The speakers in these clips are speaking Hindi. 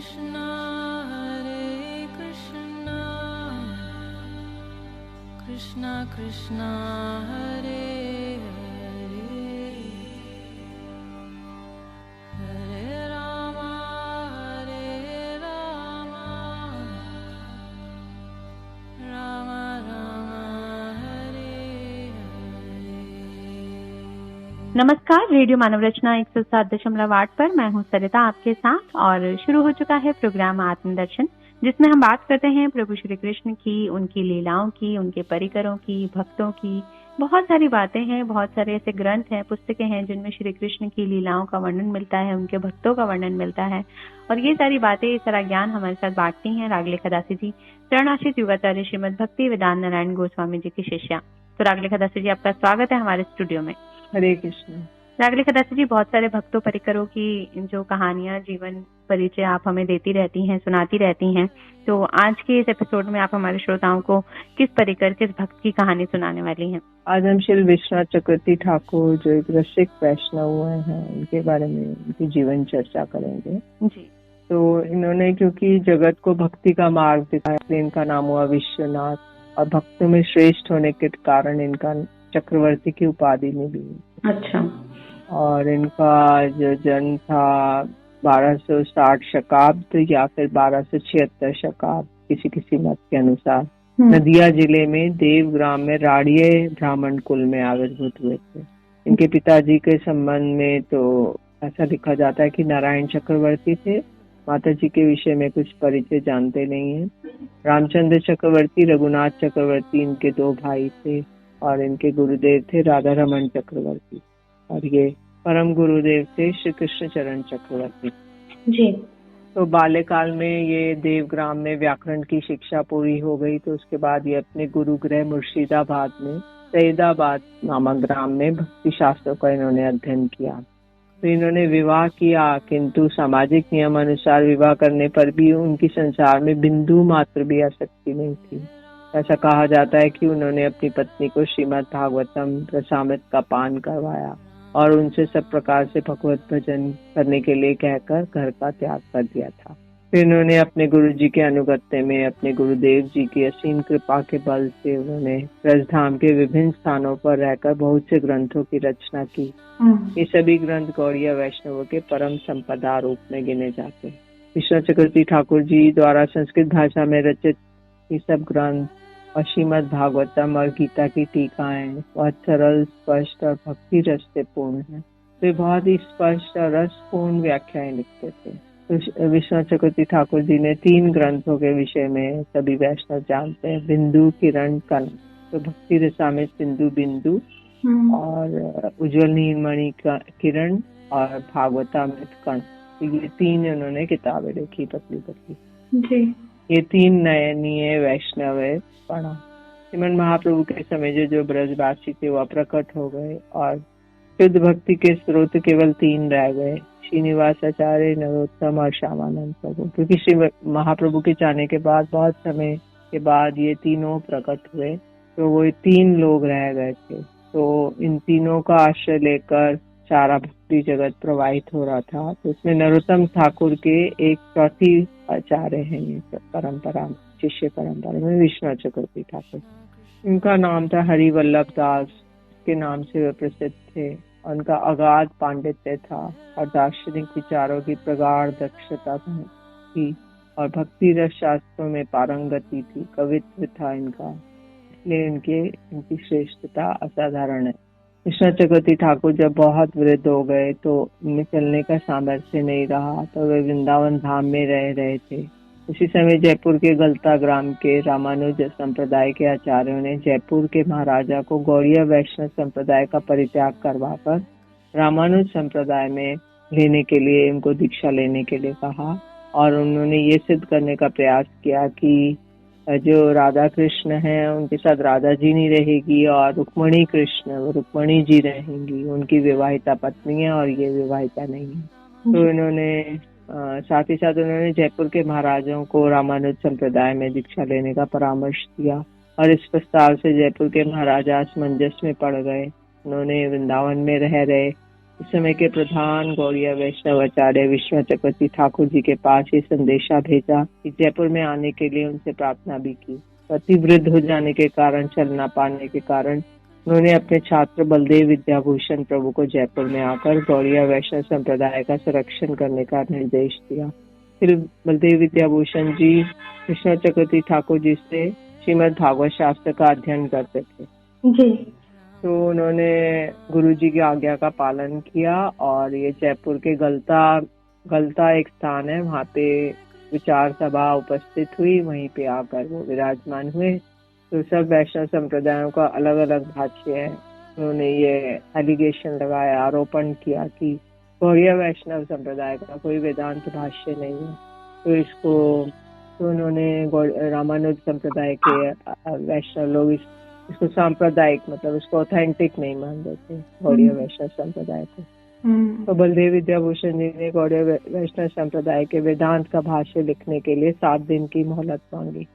Krishna Krishna Krishna Hare Hare Hare Rama Rama Rama Hare Hare। नमस्कार, रेडियो मानव रचना 107.8 पर मैं हूं सरिता आपके साथ और शुरू हो चुका है प्रोग्राम आत्मदर्शन, जिसमें हम बात करते हैं प्रभु श्री कृष्ण की, उनकी लीलाओं की, उनके परिकरों की, भक्तों की। बहुत सारी बातें हैं, बहुत सारे ऐसे ग्रंथ हैं, पुस्तकें हैं जिनमें श्री कृष्ण की लीलाओं का वर्णन मिलता है, उनके भक्तों का वर्णन मिलता है। और ये सारी बातें, ये सारा ज्ञान हमारे साथ बांटती हैं रागलेखा दासी जी, शरणाश्रित युगाचार्य श्रीमद भक्ति वेदांत नारायण गोस्वामी जी की शिष्या। तो रागलेखा दासी जी, आपका स्वागत है हमारे स्टूडियो में। हरे कृष्ण। रागलेखा दासी जी, बहुत सारे भक्तों परिकरों की जो कहानियां, जीवन परिचय आप हमें देती रहती हैं, सुनाती रहती हैं। तो आज के इस एपिसोड में आप हमारे श्रोताओं को किस परिकर, किस भक्त की कहानी सुनाने वाली हैं? आज हम श्री विश्वनाथ चक्रवर्ती ठाकुर, जो एक रसिक वैष्णव हुए हैं, उनके बारे में, उनकी जीवन चर्चा करेंगे जी। तो इन्होंने क्योंकि जगत को भक्ति का मार्ग दिखाया, इसलिए इनका नाम हुआ विश्वनाथ, और भक्तों में श्रेष्ठ होने के कारण इनका चक्रवर्ती की उपाधि मिली। अच्छा। और इनका जो जन्म था 1260 शकाब्द या फिर 1276 शकाब्द, किसी किसी मत के अनुसार, नदिया जिले में देवग्राम में राड़िये ब्राह्मण कुल में आविर्भूत हुए थे। इनके पिताजी के संबंध में तो ऐसा लिखा जाता है कि नारायण चक्रवर्ती थे। माता जी के विषय में कुछ परिचय जानते नहीं है। रामचंद्र चक्रवर्ती, रघुनाथ चक्रवर्ती इनके दो भाई थे, और इनके गुरुदेव थे राधा रमन चक्रवर्ती, और ये परम गुरुदेव थे श्री कृष्ण चरण चक्रवर्ती जी। तो बाल्यकाल में ये देवग्राम में व्याकरण की शिक्षा पूरी हो गई। तो उसके बाद ये अपने गुरुगृह मुर्शिदाबाद में सैदाबाद नामक ग्राम में भक्ति शास्त्रों का इन्होंने अध्ययन किया। तो इन्होंने विवाह किया, किंतु सामाजिक नियम अनुसार विवाह करने पर भी उनकी संसार में बिंदु मात्र भी आसक्ति नहीं थी। ऐसा कहा जाता है कि उन्होंने अपनी पत्नी को श्रीमद् भागवतम रसामृत का पान करवाया और उनसे सब प्रकार से भगवत भजन करने के लिए कहकर घर का त्याग कर दिया था। फिर उन्होंने अपने गुरु जी के अनुगत्य में अपने गुरुदेव जी की असीम कृपा के बल से उन्होंने ब्रजधाम के विभिन्न स्थानों पर रहकर बहुत से ग्रंथों की रचना की। ये सभी ग्रंथ गौड़ीय वैष्णवों के परम संपदा रूप में गिने जाते हैं। विश्वनाथ चक्रवर्ती ठाकुर जी द्वारा संस्कृत भाषा में रचित ये सब ग्रंथ और श्रीमद् भागवतम और गीता की टीकाएं बहुत सरल, स्पष्ट और भक्ति रस से पूर्ण है। वे बहुत ही स्पष्ट और रसपूर्ण व्याख्याएं लिखते थे। तो विश्वनाथ चक्रवर्ती ठाकुर जी ने 3 ग्रंथों के विषय में सभी वैष्णव जानते हैं। बिंदु, किरण, कण। तो भक्ति रसामृत सिंधु बिंदु, और उज्ज्वल नीलमणि का किरण, और भागवतामृत कण। तो ये 3 उन्होंने किताबें लिखी, पतली पतली जी। ये 3 नयनीय वैष्णव पढ़ा। श्रीमन महाप्रभु के समय जो ब्रजवासी थे वह प्रकट हो गए, और शुद्ध भक्ति के स्रोत केवल 3 रह गए, श्रीनिवास आचार्य, नरोत्तम और श्यामानंद प्रभु। क्योंकि श्री महाप्रभु के जाने के बाद बहुत समय के बाद ये तीनों प्रकट हुए, तो वो 3 लोग रह गए थे। तो इन तीनों का आश्रय लेकर सारा भक्ति जगत प्रवाहित हो रहा था। तो इसमें नरोत्तम ठाकुर के एक चौथी आचार्य हैं ये परंपरा, शिष्य परंपरा में विश्वनाथ चक्रवर्ती ठाकुर। इनका नाम था हरिवल्लभ दास के नाम से वे प्रसिद्ध थे। उनका अगाध पांडित्य था और दार्शनिक विचारों की प्रगाढ़ दक्षता थी, और भक्ति रस शास्त्रों में पारंगति थी, कवित्व था इनका, इसलिए इनकी श्रेष्ठता असाधारण है। विश्वनाथ चक्रवर्ती ठाकुर जब बहुत वृद्ध हो गए तो उनमें चलने का सामर्थ्य नहीं रहा, तो वे वृंदावन धाम में रह रहे थे। उसी समय जयपुर के गलता ग्राम के रामानुज संप्रदाय के आचार्यों ने जयपुर के महाराजा को गौड़ीय वैष्णव संप्रदाय का परित्याग करवाकर रामानुज संप्रदाय में लेने के लिए, उनको दीक्षा लेने के लिए कहा, और उन्होंने ये सिद्ध करने का प्रयास किया कि जो राधा कृष्ण हैं उनके साथ राधा जी नहीं रहेगी, और रुक्मणी कृष्ण, रुक्मणी जी रहेंगी। उनकी विवाहिता पत्नी है और ये विवाहिता नहीं है। तो इन्होंने साथ ही साथ उन्होंने जयपुर के महाराजाओं को रामानुज संप्रदाय में दीक्षा लेने का परामर्श दिया, और इस प्रस्ताव से जयपुर के महाराजा असमंजस में पड़ गए। उन्होंने वृंदावन में रह रहे इस समय के प्रधान गौड़िया वैष्णव आचार्य विश्वनाथ चक्रवर्ती ठाकुर जी के पास ये संदेशा भेजा कि जयपुर में आने के लिए उनसे प्रार्थना भी की। पति वृद्ध हो जाने के कारण, चल ना पाने के कारण उन्होंने अपने छात्र बलदेव विद्याभूषण प्रभु को जयपुर में आकर गौड़िया वैष्णव संप्रदाय का संरक्षण करने का निर्देश दिया। फिर बलदेव विद्याभूषण जी विश्वनाथ चक्रवर्ती ठाकुर जी से श्रीमद् भागवत शास्त्र का अध्ययन करते थे जी। तो उन्होंने गुरु जी की आज्ञा का पालन किया और ये जयपुर के गलता एक स्थान है, वहाँ पे विचार सभा उपस्थित हुई, वहीं पे आकर वो विराजमान हुए। तो सब वैष्णव संप्रदायों का अलग अलग भाष्य है। उन्होंने ये एलिगेशन लगाया, आरोपण किया कि गौड़िया वैष्णव संप्रदाय का कोई वेदांत भाष्य नहीं है। तो उन्होंने रामानुज संप्रदाय के वैष्णव लोग इसको सांप्रदायिक, मतलब उसको ऑथेंटिक नहीं मान रहे थे गौड़िया वैष्णव संप्रदाय को। तो बलदेव विद्याभूषण जी ने गौड़िया वैष्णव संप्रदाय के वेदांत का भाष्य लिखने के लिए 7 दिन की मोहलत मांगी।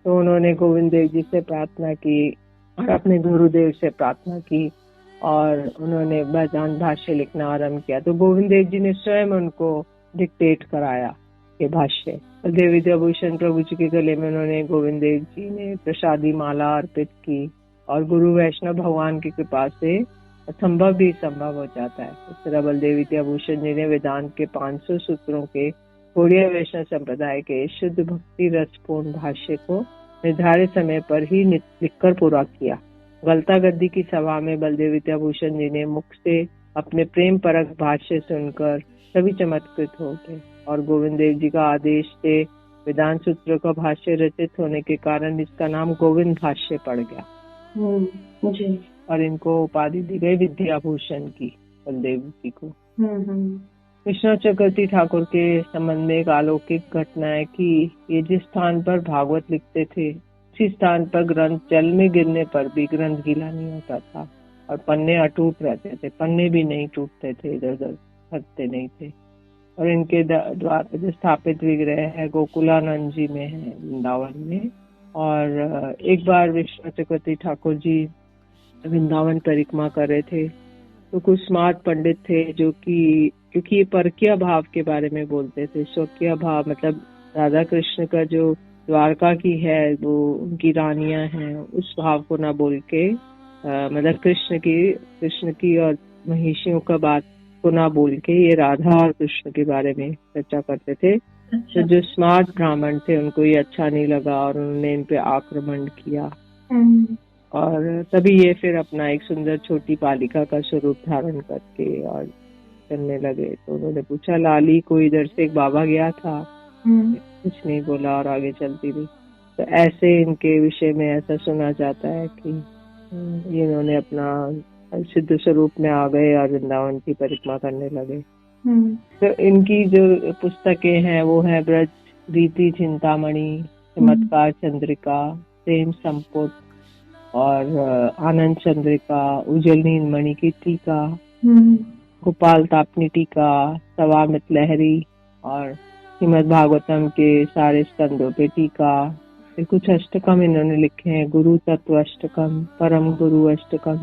तो उन्होंने गोविंद देव जी से प्रार्थना की और अपने गुरुदेव से प्रार्थना की और उन्होंने वेदांत भाष्य लिखना आरंभ किया। तो गोविंद देव जी ने स्वयं उनको डिक्टेट कराया ये भाष्य। बलदेव विद्याभूषण प्रभु जी के गले में उन्होंने गोविंद देव जी ने प्रसादी माला अर्पित की और गुरु वैष्णव भगवान की कृपा से असंभव भी संभव हो जाता है। इस तरह बलदेव विद्याभूषण जी ने वेदांत के 500 सूत्रों के गौड़िया वैष्णव संप्रदाय के शुद्ध भक्ति रसपूर्ण भाष्य को निर्धारित समय पर ही लिखकर पूरा किया। गलता गद्दी की सभा में बलदेव विद्याभूषण जी ने मुख से अपने प्रेम परक भाष्य सुनकर सभी चमत्कृत हो गए और गोविंद देव जी का आदेश से वेदांत सूत्रों का भाष्य रचित होने के कारण इसका नाम गोविंद भाष्य पड़ गया। जी। और इनको उपाधि दी गई विद्याभूषण की, बलदेव जी को। विश्वनाथ चक्रवर्ती ठाकुर के संबंध में एक अलौकिक घटना है कि ये जिस स्थान पर भागवत लिखते थे उसी स्थान पर ग्रंथ जल में गिरने पर भी ग्रंथ गीला नहीं होता था और पन्ने अटूट रहते थे, पन्ने भी नहीं टूटते थे, इधर उधर हटते नहीं थे। और इनके द्वारा जो स्थापित विग्रह है गोकुलानंद जी में है, वृंदावन में। और एक बार विश्वनाथ चक्रवर्ती ठाकुर जी वृंदावन परिक्रमा कर रहे थे तो कुछ स्मार्ट पंडित थे जो कि क्योंकि ये परकीय भाव के बारे में बोलते थे। स्वकीय भाव मतलब राधा कृष्ण का जो द्वारका की है वो उनकी रानियां हैं, उस भाव को ना बोल के मतलब कृष्ण की और महिषियों का बात को ना बोल के ये राधा और कृष्ण के बारे में चर्चा करते थे। तो जो स्मार्ट ब्राह्मण थे उनको ये अच्छा नहीं लगा और उन्होंने इन पे आक्रमण किया और तभी ये फिर अपना एक सुंदर छोटी बालिका का स्वरूप धारण करके और करने लगे। तो उन्होंने पूछा, लाली को इधर से एक बाबा गया था, कुछ नहीं बोला और आगे चलती रही। तो ऐसे इनके विषय में ऐसा सुना जाता है कि इन्होंने अपना सिद्ध स्वरूप में आ गए और वृंदावन की परिक्रमा करने लगे। तो इनकी जो पुस्तकें हैं वो है ब्रज रीति चिंतामणि, चमत्कार चंद्रिका, प्रेम संपुट और आनंद चंद्रिका, उज्जवल नीलमणि की टीका, गोपाल तापनी टीका, सवामित लहरी और श्रीमद् भागवतम के सारे स्कंदों पे टीका। फिर कुछ अष्टकम इन्होंने लिखे हैं, गुरु तत्व अष्टकम, परम गुरु अष्टकम,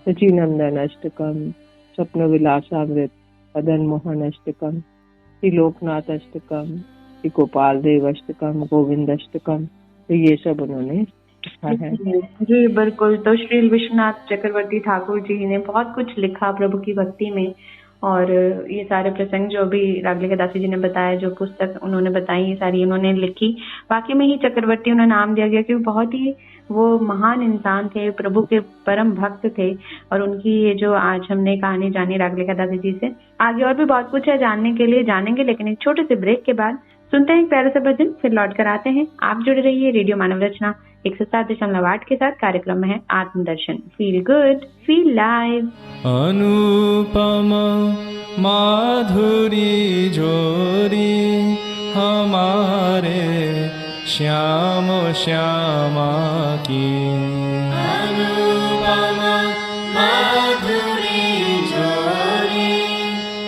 सचिनंदन अष्टकम, स्वप्न विलासामृत, मदन मोहन अष्टकम, श्री लोकनाथ अष्टकम, श्री गोपाल देव अष्टकम, गोविंद अष्टकम। तो ये सब उन्होंने लिखा है। जी बिल्कुल। तो श्री विश्वनाथ चक्रवर्ती ठाकुर जी ने बहुत कुछ लिखा प्रभु की भक्ति में और ये सारे प्रसंग जो भी रागलिका दासी जी ने बताया, जो पुस्तक उन्होंने बताई, ये सारी उन्होंने लिखी। वाकई में ही चक्रवर्ती उन्हें नाम दिया गया क्योंकि बहुत ही वो महान इंसान थे, प्रभु के परम भक्त थे। और उनकी ये जो आज हमने कहानी जानी रागलिका दासी जी से, आगे और भी बहुत कुछ है जानने के लिए, जानेंगे, लेकिन एक छोटे से ब्रेक के बाद सुनते हैं एक प्यारा सा भजन, फिर लौट कर आते हैं। आप जुड़े रहिए रेडियो मानव रचना 107.8 के साथ। कार्यक्रम में है आत्मदर्शन। Feel good, feel live. अनुपम माधुरी जोरी हमारे श्याम श्यामा की, अनुपम माधुरी जोरी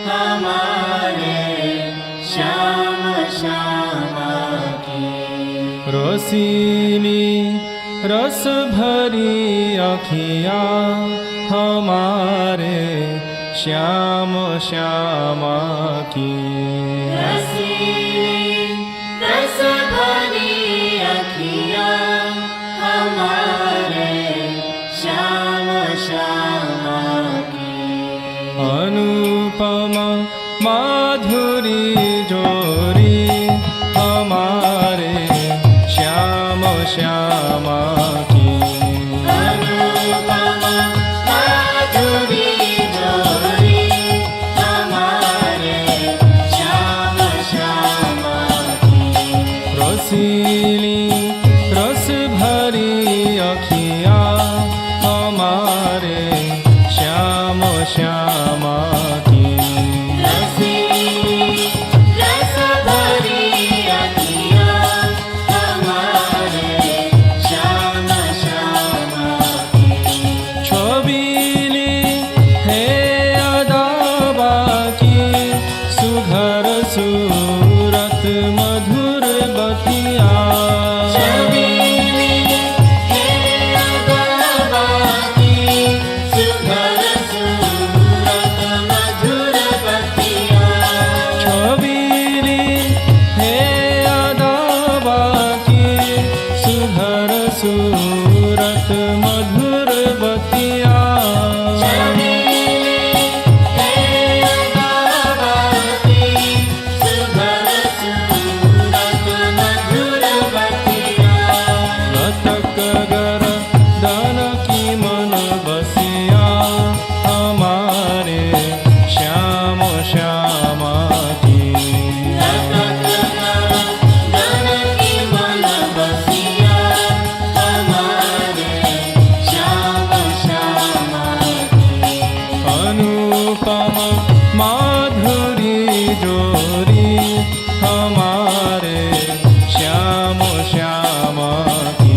हमारे श्याम श्यामा की, रसीली रस भरी अखियाँ हमारे श्याम श्यामा की। रस भरी अखियाँ हमारे श्याम श्यामा की। अनुपमा माधुरी जोरी हमारे श्याम श्यामा की। अनुपमा माधुरी जोरी हमारे श्याम श्यामा की। रसीली रस भरी अखियाँ हमारे श्याम श्यामा की। रस भरी अखियाँ हमारे श्याम श्यामा की। छबीली है अदाबा की सुघर सूरत मधुर बतिया। छबीली है अदाबा की सुघर सूरत मधुर बतिया। छबीली है अदाबा की सुघर सूरत मधुर बतिया। रतक गर दन की मन बसिया हमारे श्याम श्यामा की। अनुपम माधुरी जोरी हमारे श्याम श्यामा की।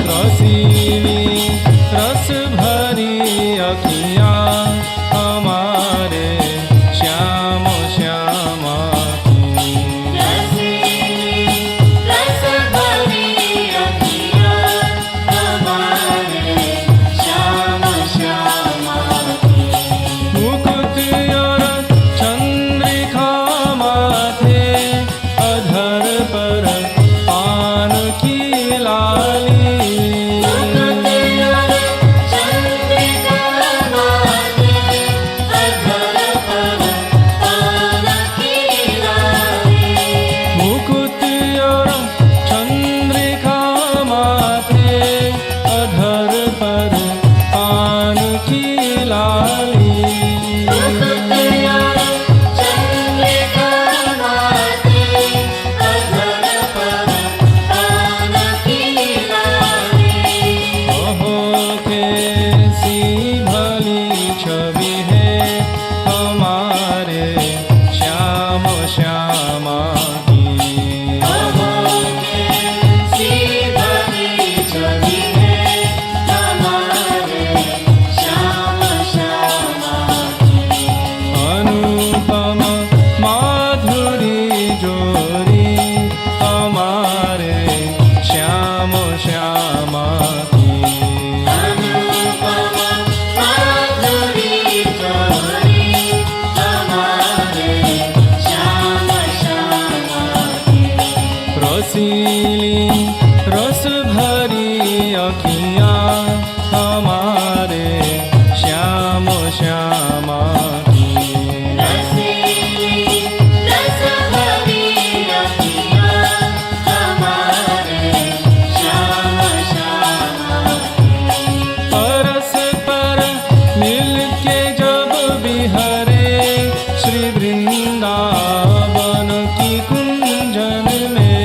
रसीली रस भरी अखियाँ हमारे श्याम श्यामा की। मुकुट और चंद्रिका माथे अधर पर पान की लाली। मुकुट और चंद्रिका माथे अधर पर पान की लाली। अहो कैसी भली छवि है हमारे श्याम श्यामा की। अनुपम माधुरी जोरी हमारे श्याम श्यामा की। रसीली रस भरी अखियाँ हमारे श्याम श्यामा की। परस्पर मिलके जब बिहरे श्री वृंदावन की कुंजन में।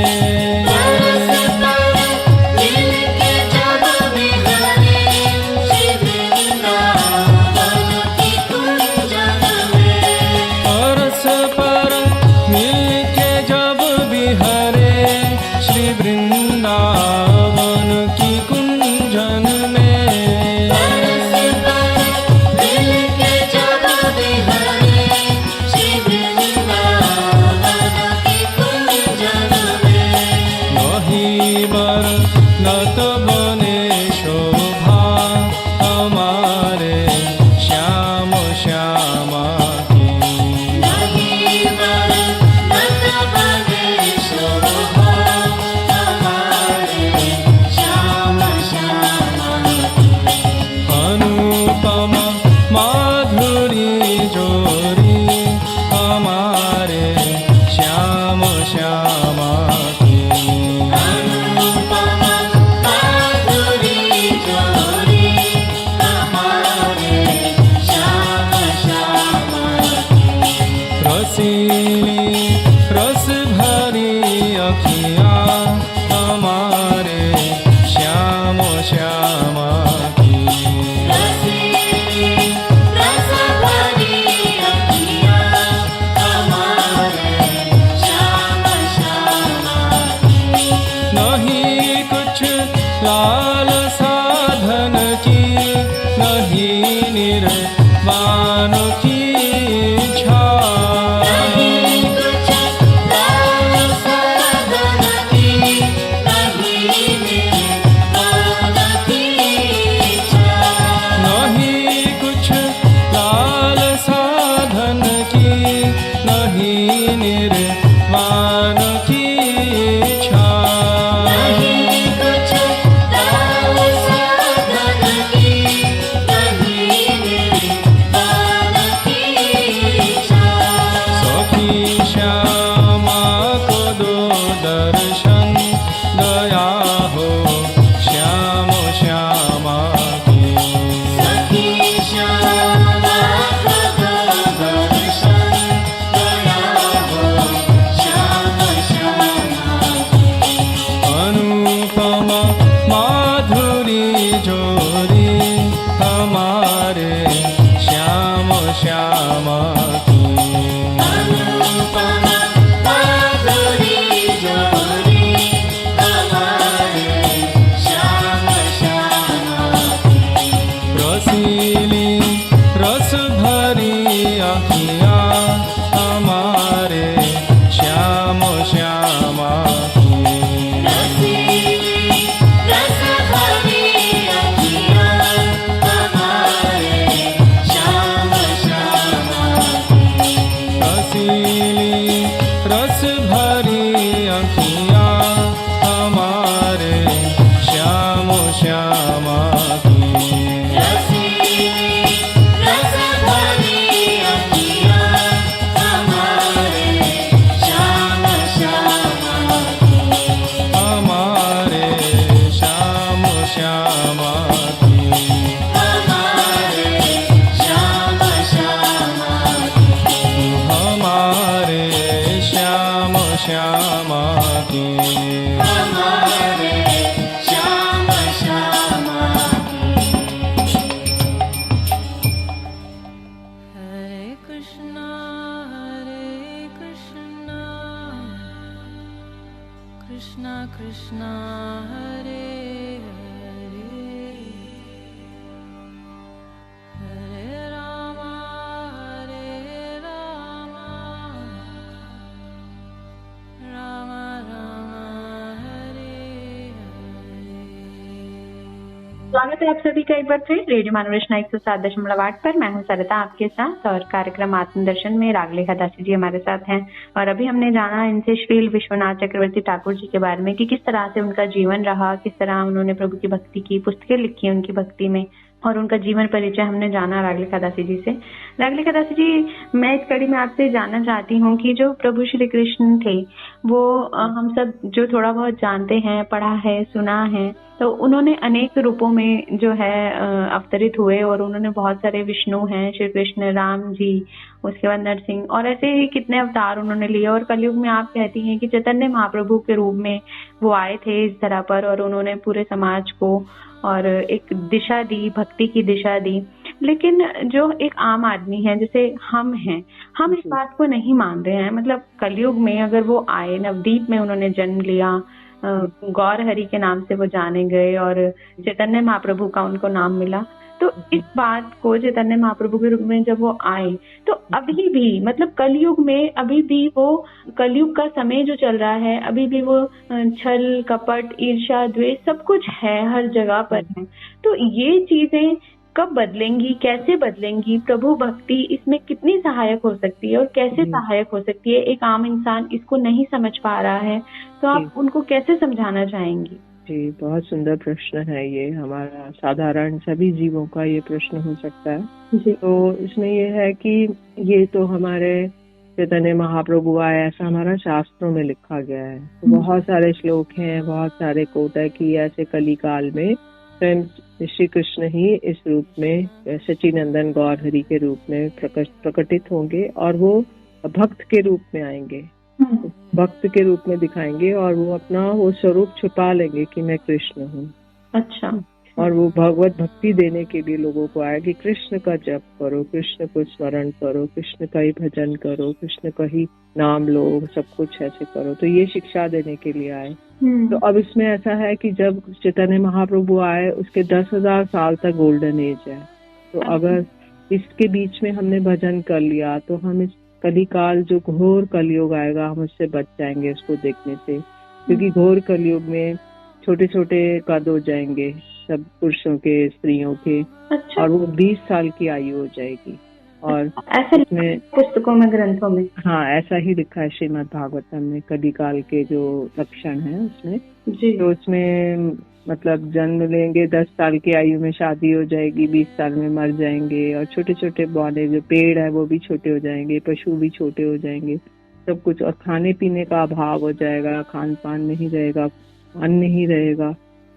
लत बने शोभा हमारे श्याम श्यामा की। नहीं बर लत बने शोभा हमारे श्याम श्यामा की। अनुपम माधुरी जोरी हमारे श्याम श्यामा की। अनुपम माधुरी जोरी हमारे श्याम श्यामा की। रसीली रस भरी अखियाँ हमारे श्याम श्यामा की। रसीली रस भरी अखियाँ हमारे श्याम श्यामा की। नहीं कुछ लाल साधन की, नहीं निर्वाण की इच्छा। नहीं कुछ लाल साधन की, नहीं निर्वाण की इच्छा। नहीं कुछ लाल साधन की, नहीं निर्वाण की इच्छा। नहीं कुछ लाल साधन की, नहीं निर्वाण की इच्छा। सखी श्यामा को दो दर्शन, दया हो श्याम श्यामा की। सखी श्यामा को दो दर्शन, दया हो श्याम श्यामा की। अनुपम माधुरी जोरी हमारे श्याम श्यामा की। अनुपम माधुरी जोरी हमारे श्याम श्यामा की। रसीली रस भरी अखियाँ हमारे श्याम श्यामा की। रसीली रस भरी अखियाँ हमारे श्याम श्यामा की। रसीली रस भरी अखियाँ हमारे श्याम श्यामा की। रसीली रस भरी अखियाँ हमारे श्याम श्यामा की। हमारे श्याम श्यामा की। हमारे श्याम श्यामा की। हमारे श्याम श्यामा की। हमारे श्याम श्यामा की। हरे कृष्णा कृष्णा कृष्णा हरे हरे, हरे रामा राम राम हरे हरे। स्वागत है आप सभी का एक बार फिर रेडियो मानवरचना 107.8 पर। मैं हूं सरिता आपके साथ और कार्यक्रम आत्मदर्शन में रागलेखा दासी जी हमारे साथ हैं। और अभी हमने जाना इनसे श्रील विश्वनाथ चक्रवर्ती ठाकुर जी के बारे में कि किस तरह से उनका जीवन रहा, किस तरह उन्होंने प्रभु की भक्ति की, पुस्तकें लिखी उनकी भक्ति में, और उनका जीवन परिचय हमने जाना रागलेखा दासी जी से। रागलेखा दासी जी, मैं इस कड़ी में आपसे जानना चाहती हूँ कि जो प्रभु श्री कृष्ण थे वो हम सब जो थोड़ा बहुत जानते हैं, पढ़ा है, सुना है, तो उन्होंने अनेक रूपों में जो है अवतरित हुए और उन्होंने बहुत सारे विष्णु हैं, श्री कृष्ण, राम जी, उसके बाद नरसिंह, और ऐसे ही कितने अवतार उन्होंने लिए। और कलयुग में आप कहती हैं कि चैतन्य महाप्रभु के रूप में वो आए थे इस धरा पर और उन्होंने पूरे समाज को और एक दिशा दी, भक्ति की दिशा दी। लेकिन जो एक आम आदमी है जैसे हम हैं, हम इस बात को नहीं मान रहे हैं। मतलब कलयुग में अगर वो आए, नवदीप में उन्होंने जन्म लिया, गौर हरि के नाम से वो जाने गए और चैतन्य महाप्रभु का उनको नाम मिला, तो इस बात को चैतन्य महाप्रभु के रूप में जब वो आए, तो अभी भी मतलब कलयुग में अभी भी वो कलयुग का समय जो चल रहा है, अभी भी वो छल कपट ईर्ष्या द्वेष सब कुछ है, हर जगह पर है। तो ये चीजें कब बदलेंगी, कैसे बदलेंगी? प्रभु भक्ति इसमें कितनी सहायक हो सकती है और कैसे सहायक हो सकती है? एक आम इंसान इसको नहीं समझ पा रहा है, तो आप उनको कैसे समझाना चाहेंगी? जी, बहुत सुंदर प्रश्न है ये, हमारा साधारण सभी जीवों का ये प्रश्न हो सकता है जी। तो इसमें ये है कि ये तो हमारे चैतन्य महाप्रभु आए ऐसा हमारा शास्त्रों में लिखा गया है। तो बहुत सारे श्लोक हैं, बहुत सारे कोट है कि ऐसे कली काल में स्वयं श्री कृष्ण ही इस रूप में सच्चिदानंद गौर हरि के रूप में प्रकटित होंगे और वो भक्त के रूप में आएंगे, भक्त के रूप में दिखाएंगे और वो अपना वो स्वरूप छुपा लेंगे कि मैं कृष्ण हूँ। अच्छा। और वो भगवत भक्ति देने के लिए लोगों को आया कि कृष्ण का जप करो, कृष्ण को स्मरण करो, कृष्ण का ही भजन करो, कृष्ण का ही नाम लो, सब कुछ ऐसे करो। तो ये शिक्षा देने के लिए आए। तो अब इसमें ऐसा है कि जब चैतन्य महाप्रभु आए उसके 10,000 साल तक गोल्डन एज है। तो अगर इसके बीच में हमने भजन कर लिया तो हम इस कलिकाल जो घोर कलयुग आएगा हम उससे बच जाएंगे उसको देखने से, क्योंकि घोर कलयुग में छोटे छोटे कद हो जाएंगे सब पुरुषों के स्त्रियों के। अच्छा। और वो 20 साल की आयु हो जाएगी। और ऐसे इसमें पुस्तकों में ग्रंथों में हाँ ऐसा ही लिखा है श्रीमद् भागवतम में कलिकाल के जो लक्षण है उसमें। जी। तो उसमें मतलब जन्म लेंगे 10 साल की आयु में शादी हो जाएगी, 20 साल में मर जाएंगे और छोटे छोटे पौधे जो पेड़ है वो भी छोटे हो जाएंगे, पशु भी छोटे हो जाएंगे, सब कुछ। और खाने पीने का अभाव हो जाएगा, खान पान नहीं रहेगा, अन्न नहीं रहेगा,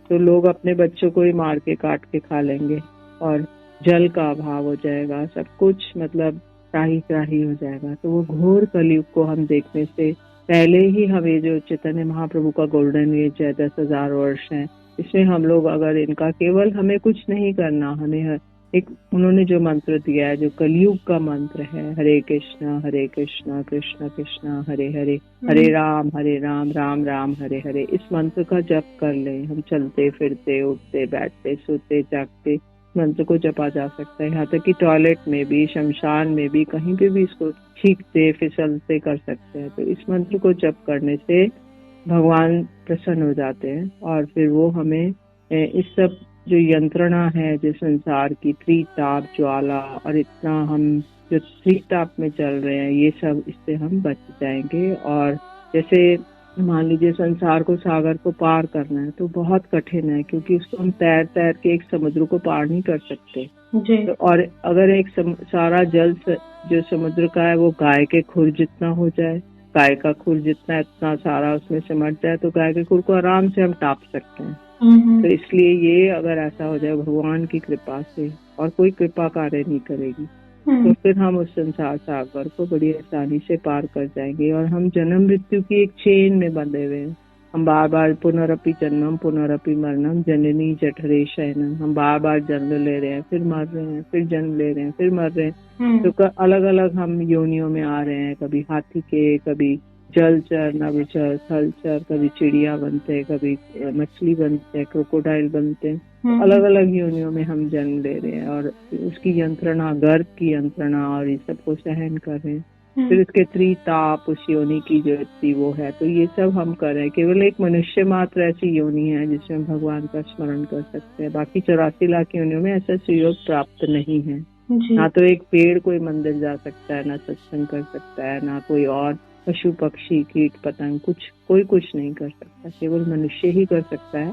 तो लोग अपने बच्चों को ही मार के काट के खा लेंगे और जल का अभाव हो जाएगा, सब कुछ मतलब त्राही हो जाएगा। तो वो घोर कलयुग को हम देखने से पहले ही हमें जो चैतन्य महाप्रभु का गोल्डन एज है 10,000 वर्ष है, इसमें हम लोग अगर इनका केवल हमें कुछ नहीं करना, हमें एक उन्होंने जो मंत्र दिया है जो कलयुग का मंत्र है, हरे कृष्णा कृष्ण कृष्ण हरे हरे, हरे राम राम राम हरे हरे, इस मंत्र का जप कर ले। हम चलते फिरते उठते बैठते सोते जागते मंत्र को जपा जा सकता है, यहाँ तक कि टॉयलेट में भी, शमशान में भी, कहीं पे भी इसको छींकते फिसलते कर सकते हैं। तो इस मंत्र को जप करने से भगवान प्रसन्न हो जाते हैं और फिर वो हमें इस सब जो यंत्रणा है जो संसार की त्रिताप ज्वाला और इतना हम जो त्रिताप में चल रहे हैं ये सब, इससे हम बच जाएंगे। और जैसे मान लीजिए संसार को, सागर को पार करना है तो बहुत कठिन है, क्योंकि उसको हम तैर तैर के एक समुद्र को पार नहीं कर सकते जी। तो और अगर एक सारा जल जो समुद्र का है वो गाय के खुर जितना हो जाए, गाय का खुर जितना इतना सारा उसमें सिमट जाए तो गाय के खुर को आराम से हम टाप सकते हैं। तो इसलिए ये अगर ऐसा हो जाए भगवान की कृपा से, और कोई कृपा कार्य नहीं करेगी, तो फिर हम उस संसार सागर को बड़ी आसानी से पार कर जाएंगे। और हम जन्म मृत्यु की एक चेन में बंधे हुए हैं, हम बार बार पुनरपि जन्मम पुनरपि मरणम जननी जठरे शयनम, हम बार बार जन्म ले रहे हैं फिर मर रहे हैं, फिर जन्म ले रहे हैं फिर मर रहे हैं। तो अलग अलग हम योनियों में आ रहे हैं, कभी हाथी के, कभी जलचर, नभचर, थलचर, कभी चिड़िया बनते हैं, कभी मछली बनते हैं, क्रोकोडाइल बनते हैं, अलग अलग योनियों में हम जन्म ले रहे हैं और उसकी यंत्रणा, गर्भ की यंत्रणा और ये सब को सहन कर रहे हैं। फिर इसके त्रिताप उस योनि की जो इतनी वो है, तो ये सब हम कर रहे हैं। केवल एक मनुष्य मात्र ऐसी योनि है जिसमें भगवान का स्मरण कर सकते हैं, बाकी 84 लाख योनियों में ऐसा सुयोग प्राप्त नहीं है। ना तो एक पेड़ कोई मंदिर जा सकता है, ना सत्संग कर सकता है, ना कोई और पशु पक्षी कीट पतंग कोई कुछ नहीं कर सकता, केवल मनुष्य ही कर सकता है।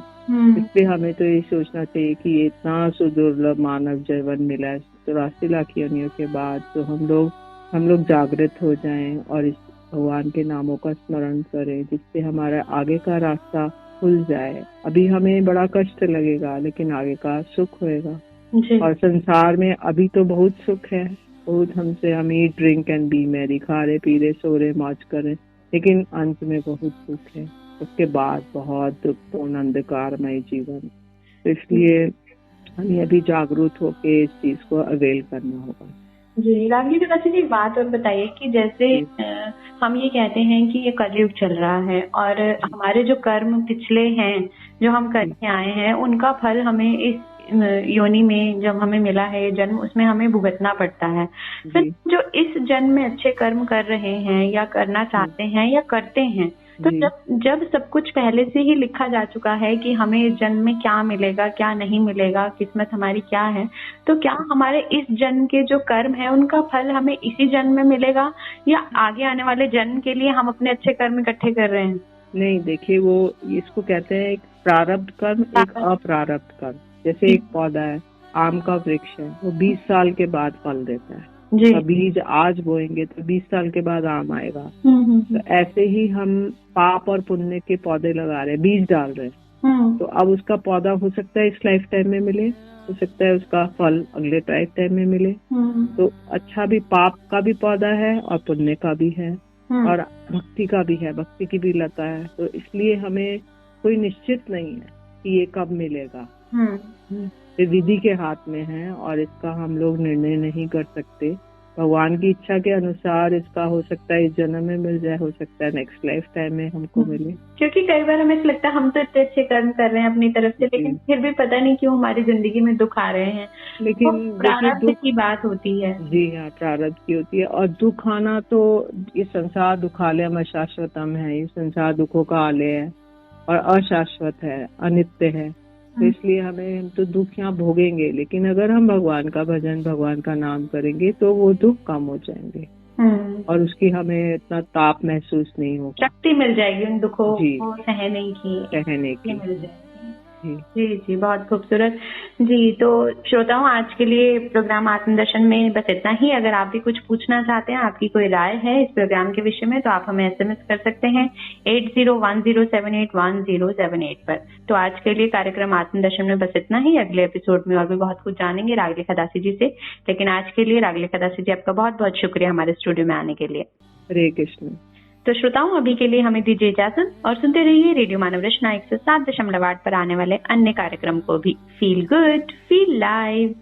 इसलिए हमें तो ये सोचना चाहिए कि ये इतना सुदुर्लभ मानव जीवन मिला है 84 लाख योनियों के बाद, तो हम लोग जागृत हो जाएं और इस भगवान के नामों का स्मरण करें, जिससे हमारा आगे का रास्ता खुल जाए। अभी हमें बड़ा कष्ट लगेगा लेकिन आगे का सुख होएगा। और संसार में अभी तो बहुत सुख है, बहुत हम eat drink and B Mary, खा रहे पी रहे सो रहे मौज करें, लेकिन अंत में बहुत सुख है, उसके बाद बहुत दुखपूर्ण अंधकारमय जीवन। तो इसलिए हमें अभी जागरूक होके इस चीज को अवेल करना होगा। जी रामजी, वैसे एक बात और बताइए कि जैसे हम ये कहते हैं कि ये कलयुग चल रहा है और हमारे जो कर्म पिछले हैं जो हम करके आए हैं उनका फल हमें इस योनि में जब हमें मिला है जन्म, उसमें हमें भुगतना पड़ता है। फिर जी। जो इस जन्म में अच्छे कर्म कर रहे हैं या करना चाहते हैं या करते हैं, तो जी। जब सब कुछ पहले से ही लिखा जा चुका है कि हमें इस जन्म में क्या मिलेगा, क्या नहीं मिलेगा, किस्मत हमारी क्या है, तो क्या हमारे इस जन्म के जो कर्म है उनका फल हमें इसी जन्म में मिलेगा या आगे आने वाले जन्म के लिए हम अपने अच्छे कर्म इकट्ठे कर रहे हैं? नहीं, देखिए, वो इसको कहते हैं एक प्रारब्ध कर्म, एक अप्रारब्ध कर्म। जैसे एक पौधा है, आम का वृक्ष है, वो 20 साल के बाद फल देता है। जी। तो बीज आज बोएंगे तो 20 साल के बाद आम आएगा। तो ऐसे ही हम पाप और पुण्य के पौधे लगा रहे हैं, बीज डाल रहे हैं। तो अब उसका पौधा हो सकता है इस लाइफ टाइम में मिले, हो सकता है उसका फल अगले लाइफ टाइम में मिले। तो अच्छा भी, पाप का भी पौधा है और पुण्य का भी है और भक्ति का भी है, भक्ति की भी लता है। तो इसलिए हमें कोई निश्चित नहीं है कि ये कब मिलेगा। ये विधि के हाथ में है और इसका हम लोग निर्णय नहीं कर सकते। भगवान की इच्छा के अनुसार इसका हो सकता है इस जन्म में मिल जाए, हो सकता है नेक्स्ट लाइफ टाइम में हमको मिले। क्योंकि कई बार हमें लगता है हम तो इतने अच्छे कर्म कर रहे हैं अपनी तरफ से, लेकिन फिर भी पता नहीं क्यों हमारी जिंदगी में दुख आ रहे हैं। लेकिन तो प्रारब्ध की बात होती है। जी हाँ, प्रारब्ध की होती है। और दुख आना तो, ये संसार दुखालयम अशाश्वतम है, ये संसार दुखों का आलय है और अशाश्वत है, अनित्य है। तो इसलिए हम तो दुख यहाँ भोगेंगे, लेकिन अगर हम भगवान का भजन, भगवान का नाम करेंगे तो वो दुख कम हो जाएंगे और उसकी हमें इतना ताप महसूस नहीं होगा। शक्ति मिल जाएगी उन दुखों को सहने की मिल जाएगी। जी जी, बहुत खूबसूरत जी। तो श्रोताओं, आज के लिए प्रोग्राम आत्मदर्शन में बस इतना ही। अगर आप भी कुछ पूछना चाहते हैं, आपकी कोई राय है इस प्रोग्राम के विषय में, तो आप हमें SMS कर सकते हैं 8010781078 पर। तो आज के लिए कार्यक्रम आत्मदर्शन में बस इतना ही। अगले एपिसोड में और भी बहुत कुछ जानेंगे रागलेखा दासी जी से, लेकिन आज के लिए रागलेखा दासी जी, आपका बहुत बहुत शुक्रिया हमारे स्टूडियो में आने के लिए। हरे कृष्ण। तो श्रोताओं, अभी के लिए हमें दीजिए इजाजत और सुनते रहिए रेडियो मानव रचना 107.8 पर आने वाले अन्य कार्यक्रम को भी। Feel good, feel live.